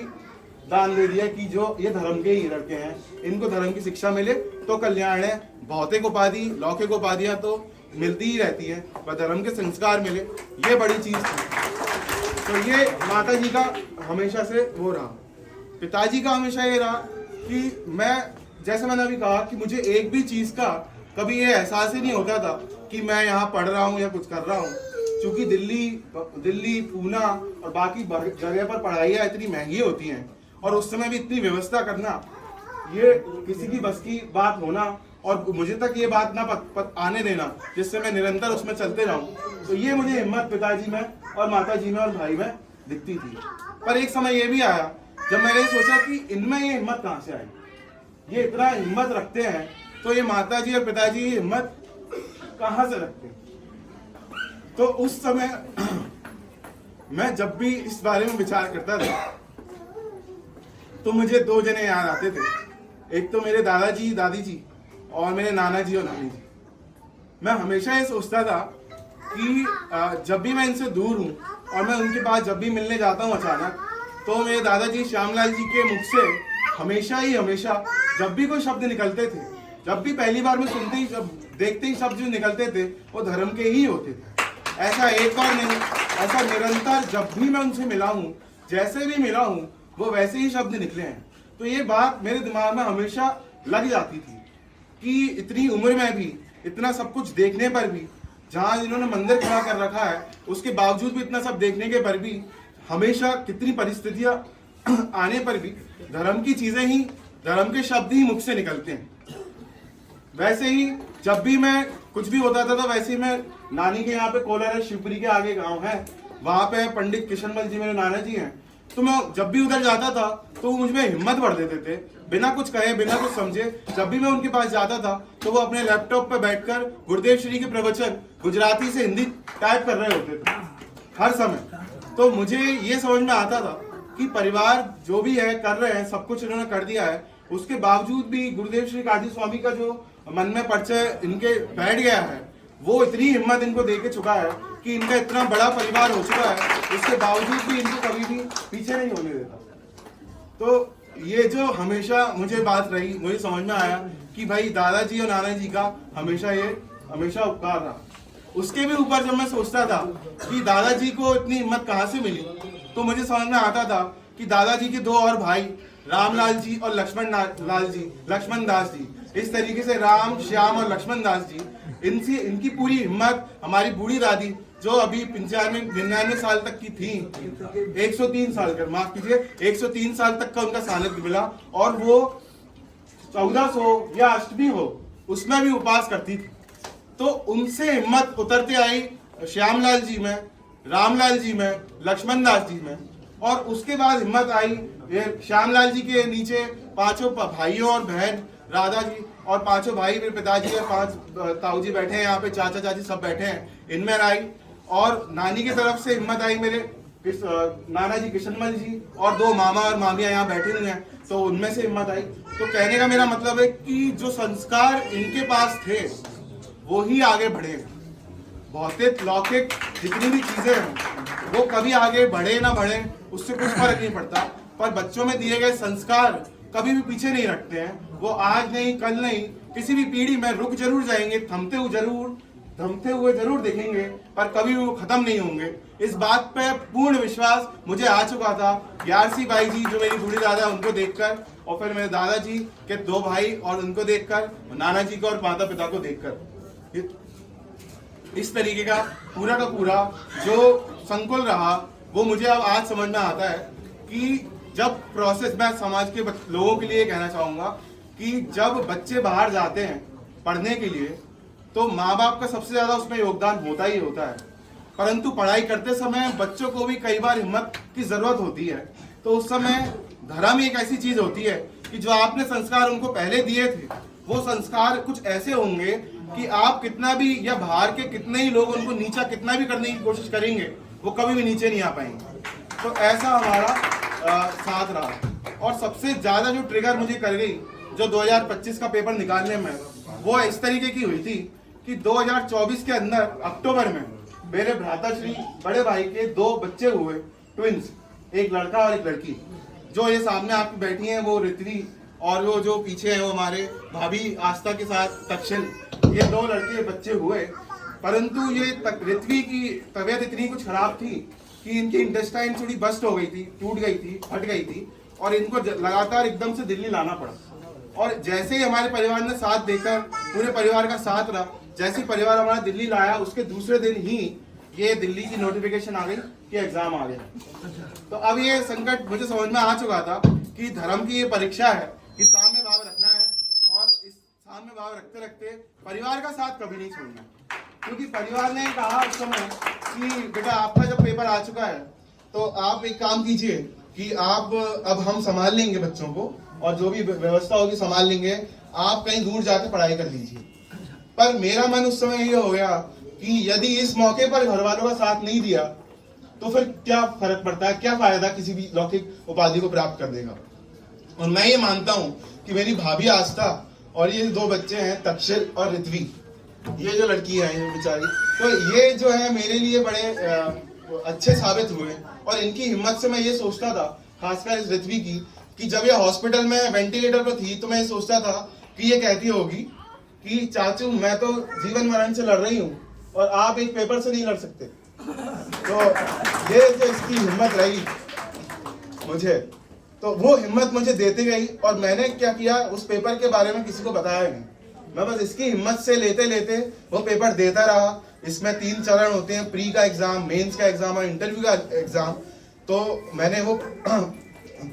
दान दे दिया कि जो ये धर्म के ही लड़के हैं, इनको धर्म की शिक्षा मिले तो कल्याण है। भौतिक उपाधि, लौकिक उपाधियां तो मिलती ही रहती है, पर धर्म के संस्कार मिले, ये बड़ी चीज़ थी। तो ये माता जी का हमेशा से वो रहा। पिताजी का हमेशा ये रहा कि मैं, जैसे मैंने अभी कहा, कि मुझे एक भी चीज़ का कभी ये एहसास ही नहीं होता था कि मैं यहाँ पढ़ रहा हूँ या कुछ कर रहा हूँ, क्योंकि दिल्ली, पुणे और बाकी जगह पर पढ़ाइयाँ इतनी महंगी होती हैं और उस समय भी इतनी व्यवस्था करना, ये किसी की बस की बात होना और मुझे तक ये बात ना आने देना जिससे मैं निरंतर उसमें चलते रहूं। तो ये मुझे हिम्मत पिताजी में और माताजी में और भाई में दिखती थी। पर एक समय ये भी आया जब मैंने सोचा कि इनमें ये हिम्मत कहाँ से आई, ये इतना हिम्मत रखते हैं, तो ये माताजी और पिताजी ये हिम्मत कहाँ से रखते हैं। तो उस समय मैं जब भी इस बारे में विचार करता था तो मुझे 2 जने याद आते थे। एक तो मेरे दादाजी, दादी जी और मेरे नाना जी और नानी जी। मैं हमेशा ये सोचता था कि जब भी मैं इनसे दूर हूँ और मैं उनके पास जब भी मिलने जाता हूँ अचानक, तो मेरे दादाजी श्यामलाल जी के मुख से हमेशा जब भी कोई शब्द निकलते थे, जब भी पहली बार में सुनते ही, जब देखते ही शब्द जो निकलते थे वो धर्म के ही होते थे। ऐसा एक बार नहीं, ऐसा निरंतर जब भी मैं उनसे मिला हूँ, जैसे भी मिला हूँ, वो वैसे ही शब्द निकले हैं। तो ये बात मेरे दिमाग में हमेशा लग जाती थी कि इतनी उम्र में भी, इतना सब कुछ देखने पर भी, जहाँ इन्होंने मंदिर खड़ा कर रखा है उसके बावजूद भी इतना सब देखने के पर भी हमेशा कितनी परिस्थितियाँ आने पर भी धर्म की चीजें ही, धर्म के शब्द ही मुख से निकलते हैं। वैसे ही जब भी मैं कुछ भी होता था तो वैसे ही मैं नानी के यहाँ पे कोलार है, शिवपुरी के आगे गांव है, वहां पे पंडित किशनमल जी मेरे नाना जी हैं, तो मैं जब भी उधर जाता था तो वो मुझ में हिम्मत भर देते थे, बिना कुछ कहे बिना कुछ समझे। जब भी मैं उनके पास जाता था तो वो अपने लैपटॉप पे बैठकर गुरुदेव श्री के प्रवचन गुजराती से हिंदी टाइप कर रहे होते थे हर समय। तो मुझे ये समझ में आता था कि परिवार जो भी है कर रहे हैं, सब कुछ इन्होंने कर दिया है, उसके बावजूद भी गुरुदेव श्री काजी स्वामी का जो मन में परिचय इनके बैठ गया है, वो इतनी हिम्मत इनको दे के चुका है कि इनका इतना बड़ा परिवार हो चुका है, उसके बावजूद भी इनको कभी भी पीछे नहीं होने देता। तो ये जो हमेशा मुझे बात रही, मुझे समझ में आया कि भाई दादाजी और नाना जी का हमेशा उपकार रहा। उसके भी ऊपर जब मैं सोचता था कि दादाजी को इतनी हिम्मत कहाँ से मिली, तो मुझे समझ में आता था कि दादाजी के दो और भाई रामलाल जी और लक्ष्मण दास जी, इस तरीके से राम, श्याम और लक्ष्मण दास जी, इनकी पूरी हिम्मत हमारी बूढ़ी दादी जो अभी 95-99 साल तक की थी, 103 साल का, माफ कीजिए, 103 साल तक का उनका सानिध्य मिला, और वो 1400 या अष्टमी हो उसमें भी उपवास करती थी। तो उनसे हिम्मत उतरते आई श्यामलाल जी में, रामलाल जी में, लक्ष्मण दास जी में, और उसके बाद हिम्मत आई श्यामलाल जी के नीचे पांचों भाइयों और बहन राधा जी, और पांचों भाई मेरे पिताजी और 5 ताऊ जी बैठे हैं यहाँ पे, चाचा चाची सब बैठे हैं, इनमें आई। और नानी की तरफ से हिम्मत आई मेरे नाना जी किशनमल जी, और 2 मामा और मामियां यहाँ बैठे हुए हैं, तो उनमें से हिम्मत आई। तो कहने का मेरा मतलब है कि जो संस्कार इनके पास थे वो ही आगे बढ़े। भौतिक लौकिक जितनी भी चीजें हैं वो कभी आगे बढ़े ना बढ़े उससे कुछ फर्क नहीं पड़ता, पर बच्चों में दिए गए संस्कार कभी भी पीछे नहीं रखते हैं। वो आज नहीं, कल नहीं, किसी भी पीढ़ी में रुक जरूर जाएंगे, थमते हुए जरूर दिखेंगे, पर कभी भी वो खत्म नहीं होंगे। इस बात पे पूर्ण विश्वास मुझे आ चुका था यारसी बाई जी, जो मेरी बूढ़ी दादा, उनको देखकर, और फिर मेरे दादाजी के 2 भाई और उनको देखकर, नाना जी को और माता पिता को देखकर। इस तरीके का पूरा जो संकुल रहा वो मुझे अब आज समझ में आता है कि जब प्रोसेस, मैं समाज के लोगों के लिए कहना चाहूंगा कि जब बच्चे बाहर जाते हैं पढ़ने के लिए तो माँ बाप का सबसे ज्यादा उसमें योगदान होता ही होता है, परंतु पढ़ाई करते समय बच्चों को भी कई बार हिम्मत की जरूरत होती है। तो उस समय धर्म एक ऐसी चीज होती है कि जो आपने संस्कार उनको पहले दिए थे वो संस्कार कुछ ऐसे होंगे कि आप कितना भी, या बाहर के कितने ही लोग उनको नीचा कितना भी करने की कोशिश करेंगे वो कभी भी नीचे नहीं आ पाएंगे। तो ऐसा हमारा साथ रहा। और सबसे ज्यादा जो ट्रिगर मुझे कर गई जो 2025 का पेपर निकालने में, वो इस तरीके की हुई थी कि 2024 के अंदर अक्टूबर में मेरे भ्राताश्री बड़े भाई के 2 बच्चे हुए, ट्विंस, एक लड़का और एक लड़की। जो ये सामने आप बैठी हैं वो ऋत्वी, और वो जो पीछे है वो हमारे भाभी आस्था के साथ तक्षशिल, ये 2 लड़के बच्चे हुए। परंतु ये ऋत्वी की तबीयत इतनी कुछ खराब थी कि इनकी इंटेस्टाइन थोड़ी बस्ट हो गई थी, टूट गई थी, फट गई थी, और इनको लगातार एकदम से दिल्ली लाना पड़ा। और जैसे ही हमारे परिवार ने साथ देकर, पूरे परिवार का साथ रहा, जैसे परिवार हमारा दिल्ली लाया उसके दूसरे दिन ही ये दिल्ली की नोटिफिकेशन आ गई कि एग्जाम आ गया। तो अब ये संकट मुझे समझ में आ चुका था कि धर्म की ये परीक्षा है, कि सामने भाव रखना है, और इस सामने भाव रखते रखते परिवार का साथ कभी नहीं छोड़ना। क्योंकि परिवार ने कहा उस समय कि बेटा आपका जब पेपर आ चुका है तो आप एक काम कीजिए कि आप, अब हम संभाल लेंगे बच्चों को, और जो भी व्यवस्था होगी संभाल लेंगे, आप कहीं दूर जाकर पढ़ाई कर लीजिए। पर मेरा मन उस समय ये हो गया कि यदि इस मौके पर घर वालों का साथ नहीं दिया तो फिर क्या फर्क पड़ता है, क्या फायदा किसी भी लौकिक उपाधि को प्राप्त कर देगा। और मैं ये मानता हूँ कि मेरी भाभी आस्था और ये 2 बच्चे हैं तक्षशिल और ऋत्वी, ये जो लड़की है ये बेचारी, तो ये जो है मेरे लिए बड़े अच्छे साबित हुए। और इनकी हिम्मत से मैं ये सोचता था, खासकर इस ऋत्वी की, कि जब ये हॉस्पिटल में वेंटिलेटर पर थी तो मैं ये सोचता था कि ये कहती होगी कि चाचू मैं तो जीवन मरण से लड़ रही हूँ और आप एक पेपर से नहीं लड़ सकते। तो ये जो इसकी हिम्मत रही मुझे, तो वो हिम्मत मुझे देती गई। और मैंने क्या किया, उस पेपर के बारे में किसी को बताया नहीं, मैं बस इसकी हिम्मत से लेते लेते वो पेपर देता रहा। इसमें 3 चरण होते हैं, प्री का एग्जाम, मेंस का एग्जाम और इंटरव्यू का एग्जाम। तो मैंने वो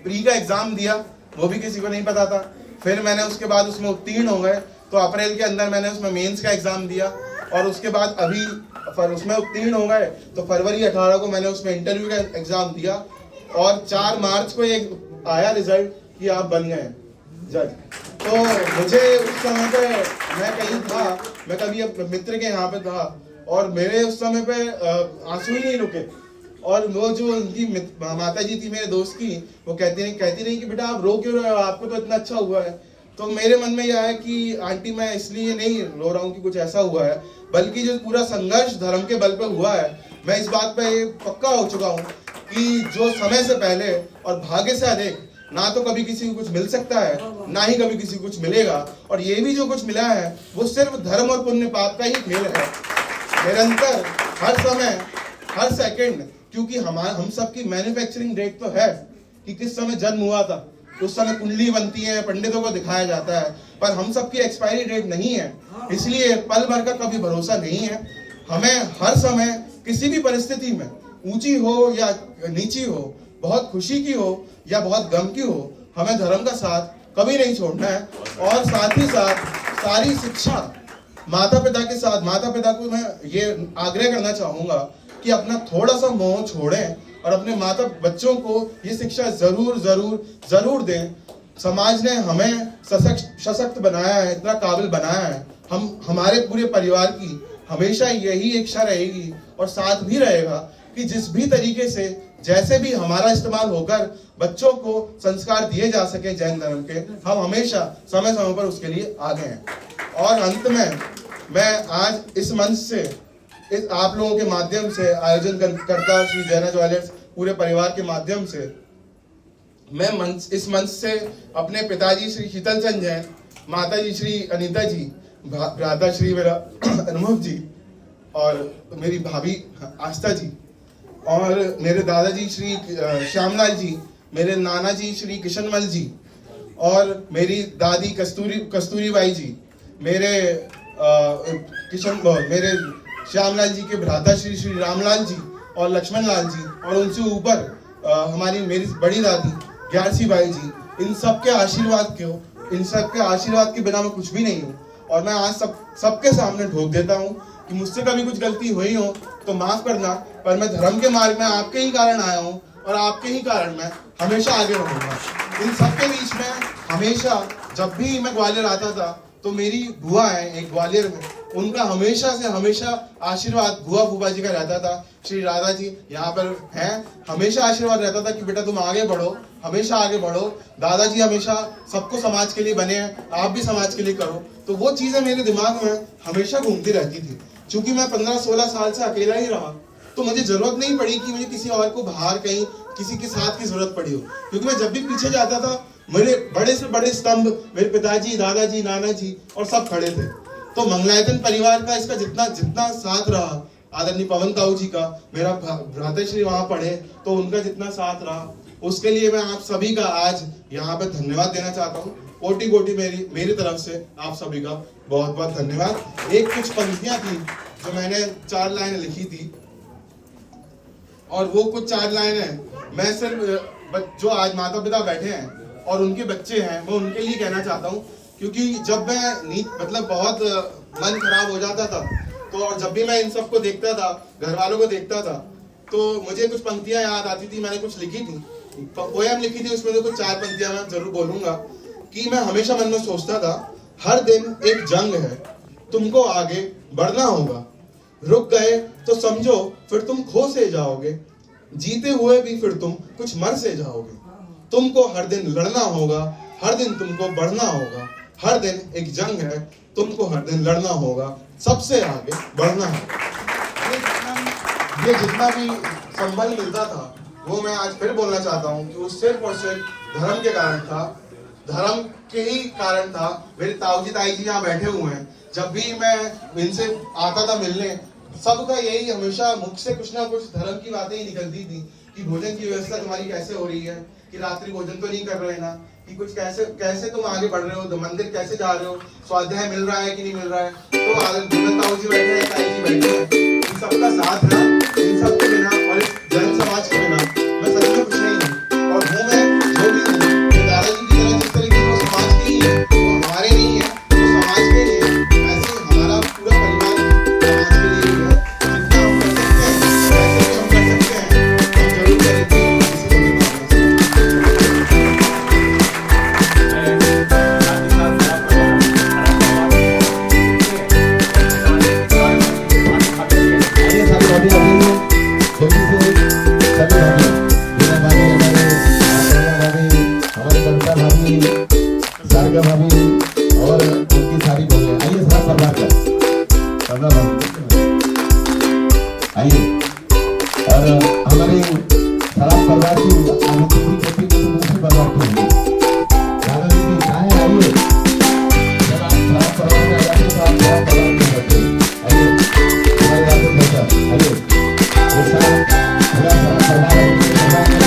प्री का एग्ज़ाम दिया, वो भी किसी को नहीं पता था। फिर मैंने उसके बाद उसमें उत्तीर्ण हो गए, तो अप्रैल के अंदर मैंने उसमें मेंस का एग्ज़ाम दिया, और उसके बाद अभी उसमें उत्तीर्ण हो गए तो फरवरी 18 को मैंने उसमें इंटरव्यू का एग्ज़ाम दिया, और 4 मार्च को एक आया रिजल्ट कि आप बन गए जज। तो मुझे उस समय पे मैं कहीं था, मैं कभी अपने मित्र के यहाँ पे था, और मेरे उस समय पे आंसू ही नहीं रुके। और वो जो उनकी माता जी थी मेरे दोस्त की, वो कहती रही कि बेटा आप रो क्यों रहे हो, आपको तो इतना अच्छा हुआ है। तो मेरे मन में यह है कि आंटी मैं इसलिए नहीं रो रहा हूँ कि कुछ ऐसा हुआ है, बल्कि जो पूरा संघर्ष धर्म के बल पे हुआ है, मैं इस बात पे पक्का हो चुका हूँ कि जो समय से पहले और भाग्य से अधिक ना तो कभी किसी को कुछ मिल सकता है, ना ही कभी किसी को कुछ मिलेगा। और ये भी जो कुछ मिला है वो सिर्फ धर्म और पुण्य पाप का ही खेल है, निरंतर हर समय हर सेकंड, क्योंकि हम सबकी मैन्युफैक्चरिंग डेट तो है कि किस समय जन्म हुआ था, उस समय कुंडली बनती है, पंडितों को दिखाया जाता है, पर हम सबकी एक्सपायरी डेट नहीं है। इसलिए पल भर का कभी भरोसा नहीं है। हमें हर समय किसी भी परिस्थिति में, ऊंची हो या नीची हो, बहुत खुशी की हो या बहुत गम की हो, हमें धर्म का साथ कभी नहीं छोड़ना है। और साथ ही साथ सारी शिक्षा माता पिता को मैं ये आग्रह करना चाहूंगा कि अपना थोड़ा सा मोह छोड़ें और अपने बच्चों को ये शिक्षा जरूर दें। समाज ने हमें सशक्त बनाया है, इतना काबिल बनाया है। हमारे पूरे परिवार की हमेशा यही इच्छा रहेगी और साथ भी रहेगा कि जिस भी तरीके से, जैसे भी हमारा इस्तेमाल होकर बच्चों को संस्कार दिए जा सके जैन धर्म के, हम हमेशा समय समय पर उसके लिए आगे हैं। और अंत में मैं आज इस मंच से, इस आप लोगों के माध्यम से, आयोजन करता श्री जैन ज्वेलर्स पूरे परिवार के माध्यम से, मैं इस मंच से अपने पिताजी श्री शीतल चंद जैन, माताजी श्री अनीता जी, भ्राता श्री मेरा अनुभव जी, और मेरी भाभी आस्था जी, और मेरे दादाजी श्री श्यामलाल जी, मेरे नाना जी श्री किशनमल जी, और मेरी दादी कस्तूरी बाई जी, मेरे मेरे श्यामलाल जी के भ्राता श्री रामलाल जी और लक्ष्मण लाल जी, और उनसे ऊपर मेरी बड़ी दादी ग्यारसी बाई जी, इन सब के आशीर्वाद के बिना मैं कुछ भी नहीं हूँ। और मैं आज सबके सामने ठोक देता हूँ कि मुझसे कभी कुछ गलती हुई हो तो माफ करना, पर मैं धर्म के मार्ग में आपके ही कारण आया हूँ और आपके ही कारण मैं हमेशा आगे रहूंगा। इन सबके बीच में हमेशा जब भी मैं ग्वालियर आता था तो मेरी बुआ है एक ग्वालियर में, उनका हमेशा से हमेशा आशीर्वाद बुआ फूफा जी का रहता था। श्री राधा जी यहाँ पर हैं, हमेशा आशीर्वाद रहता था कि बेटा तुम आगे बढ़ो, हमेशा आगे बढ़ो। दादाजी हमेशा सबको समाज के लिए बने हैं, आप भी समाज के लिए करो। तो वो चीजें मेरे दिमाग में हमेशा घूमती रहती थी। चूंकि मैं 15-16 साल से अकेला ही रहा, तो मुझे जरूरत नहीं पड़ी कि मुझे किसी और को बाहर कहीं किसी के साथ की जरूरत पड़ी हो, क्योंकि मैं जब भी पीछे जाता था मेरे बड़े से बड़े स्तंभ मेरे पिताजी, दादाजी, नाना जी और सब खड़े थे। तो मंगलायतन परिवार का इसका जितना साथ रहा, आदरणीय पवन ताऊ जी का, मेरा भ्राताश्री वहां पढ़े तो उनका जितना साथ रहा, उसके लिए मैं आप सभी का आज यहाँ पे धन्यवाद देना चाहता हूँ। कोटि कोटि मेरी तरफ से आप सभी का बहुत बहुत धन्यवाद। एक कुछ पंक्तियां थी जो मैंने 4 लाइनें लिखी थी, और वो कुछ 4 लाइनें मैं सिर्फ जो आज माता पिता बैठे हैं और उनके बच्चे हैं, मैं उनके लिए कहना चाहता हूँ। क्योंकि जब मैं बहुत मन खराब हो जाता था, तो और जब भी मैं इन सबको देखता था, घर वालों को देखता था, तो मुझे कुछ पंक्तियां याद आती थी। मैंने कुछ लिखी थी, पोएम लिखी थी, उसमें से कुछ 4 पंक्तियां मैं जरूर बोलूंगा। कि मैं हमेशा मन में सोचता था, हर दिन एक जंग है, तुमको आगे बढ़ना होगा, रुक गए तो समझो फिर तुम खो से जाओगे, जीते हुए भी फिर तुम कुछ मर से जाओगे। तुमको हर दिन लड़ना होगा, हर दिन तुमको बढ़ना होगा, हर दिन एक जंग है, तुमको हर दिन लड़ना होगा, सबसे आगे बढ़ना है। ये जितना भी संबल मिलता था वो मैं आज फिर बोलना चाहता हूँ कि वो सिर्फ और सिर्फ धर्म के कारण था, धर्म के ही कारण था। मेरे ताऊ जी ताई जी यहाँ बैठे हुए हैं, जब भी मैं इनसे आता था मिलने, सबका यही हमेशा मुख से कुछ ना कुछ धर्म की बातें ही निकलती थी कि भोजन की व्यवस्था तुम्हारी कैसे हो रही है, कि रात्रि भोजन तो नहीं कर रहे ना, कि कुछ कैसे तुम आगे बढ़ रहे हो, तो मंदिर कैसे जा रहे हो, स्वाध्याय मिल रहा है कि नहीं मिल रहा है। तो ताऊ जी बैठे हैं, ताई जी बैठे हैं, इन सबका साथ ना, इन सबके बिना और इस जैन समाज के बिना मैं सच में कुछ नहीं हूँ। और हूँ मैं जो शारदा भाभी और उनकी सारी बहनें, आइए सारा परिवार का शारदा भाभी आइए, और हमारे सारा परिवार की अनुमति भी करती है तो दूसरी परिवार की होगी। शारदा दीदी चाहे आइए, जब आप सारा परिवार में आएंगे तो आप सारा परिवार में बैठे आइए, हमारे यहाँ पे बैठा आइए, ये सारा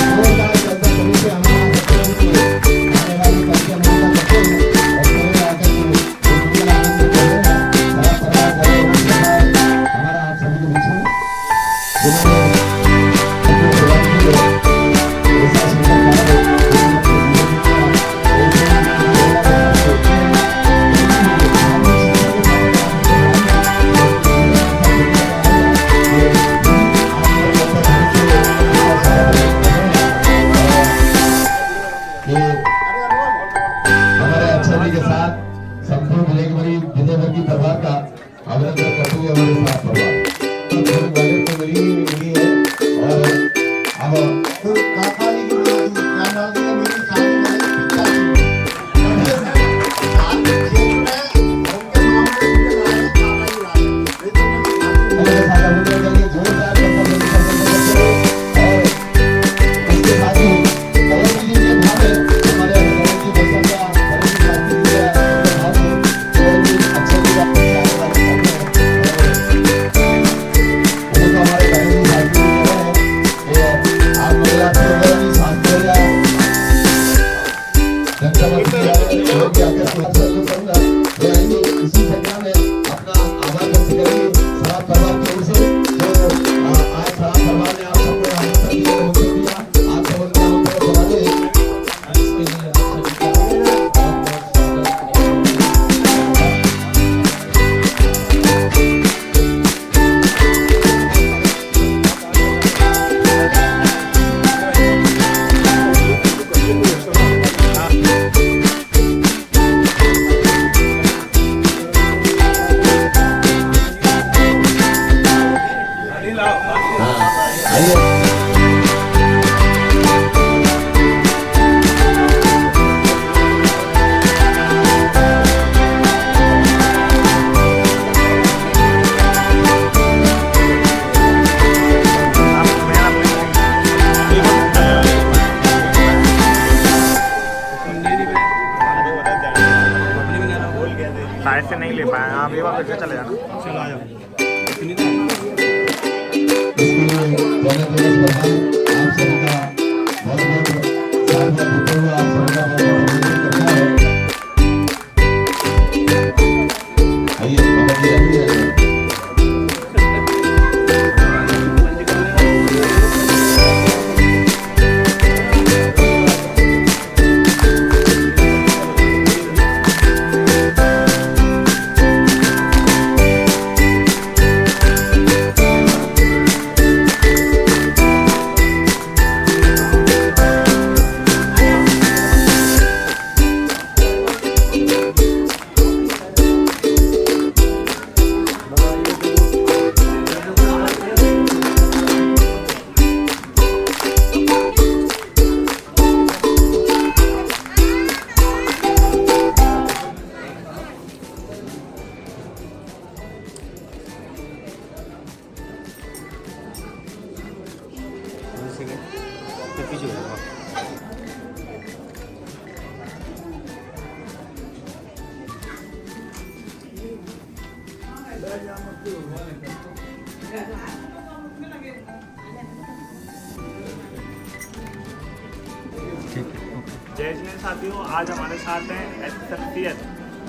पूरा सारा परिवार है। शायद से नहीं ले पाए आप, ये बात चले जाना। चलो आ जाओ। आप सभी का बहुत बहुत साथ में देते हुए आप सभी का बहुत बहुत करना है। आइए बाबा जी आइए। जय जिनेंद्र साथियों, आज हमारे साथ हैं ऐसी शख्सियत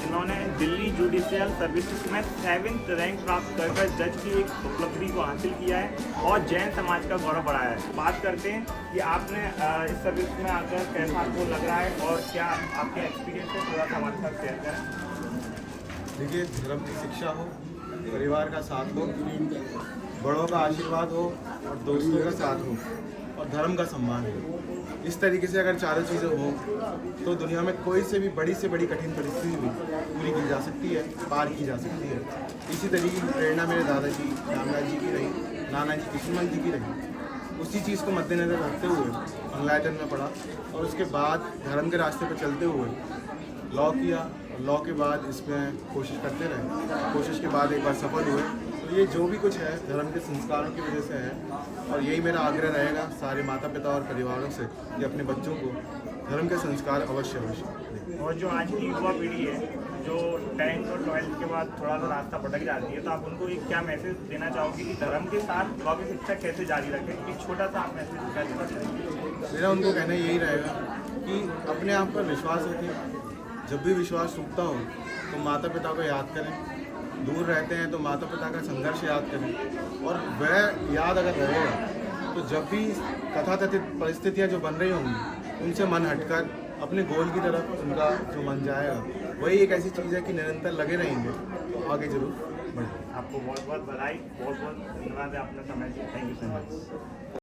जिन्होंने दिल्ली जुडिशियल सर्विसेज में 7th रैंक प्राप्त कर जज की एक उपलब्धि को हासिल किया है और जैन समाज का गौरव बढ़ाया है। बात करते हैं कि आपने इस सर्विस में आकर कैसा आपको लग रहा है और क्या आपके एक्सपीरियंस है, थोड़ा सा हमारे साथ शेयर करें। देखिए, धर्म की शिक्षा हो, परिवार का साथ हो, बड़ों का आशीर्वाद हो और दोस्तों का साथ हो और धर्म का सम्मान हो। इस तरीके से अगर चारों चीज़ें हों तो दुनिया में कोई से भी बड़ी कठिन परिस्थिति भी पूरी की जा सकती है, पार की जा सकती है। इसी तरीके की प्रेरणा मेरे दादाजी रामराज जी की रही, नाना जी कृष्णमल जी की रही। उसी चीज़ को मद्देनजर रखते हुए मंगलायतन में पढ़ा और उसके बाद धर्म के रास्ते पर चलते हुए लॉ किया, लॉ के बाद इसमें कोशिश करते रहे, कोशिश के बाद एक बार सफल हुए। तो ये जो भी कुछ है धर्म के संस्कारों की वजह से है, और यही मेरा आग्रह रहेगा सारे माता पिता और परिवारों से कि अपने बच्चों को धर्म के संस्कार अवश्य दें। और जो आज की युवा पीढ़ी है जो 10th और 12th के बाद थोड़ा सा रास्ता भटक जाती है, तो आप उनको एक क्या मैसेज देना चाहोगे कि धर्म के साथ लॉ की शिक्षा कैसे जारी रखें? एक छोटा सा आप मैसेज क्या देना चाहेंगे? मेरा उनको कहना यही रहेगा कि अपने आप पर विश्वास रखें। जब भी विश्वास टूटता हो तो माता पिता को याद करें, दूर रहते हैं तो माता पिता का संघर्ष याद करें, और वह याद अगर रहेगा तो जब भी तथाकथित परिस्थितियाँ जो बन रही होंगी उनसे मन हटकर अपने गोल की तरफ उनका जो मन जाएगा, वही एक ऐसी चीज़ है कि निरंतर लगे रहेंगे तो आगे जरूर बढ़ेंगे। आपको बहुत बहुत बधाई, बहुत बहुत धन्यवाद है अपना समय दिया। Thank you so much.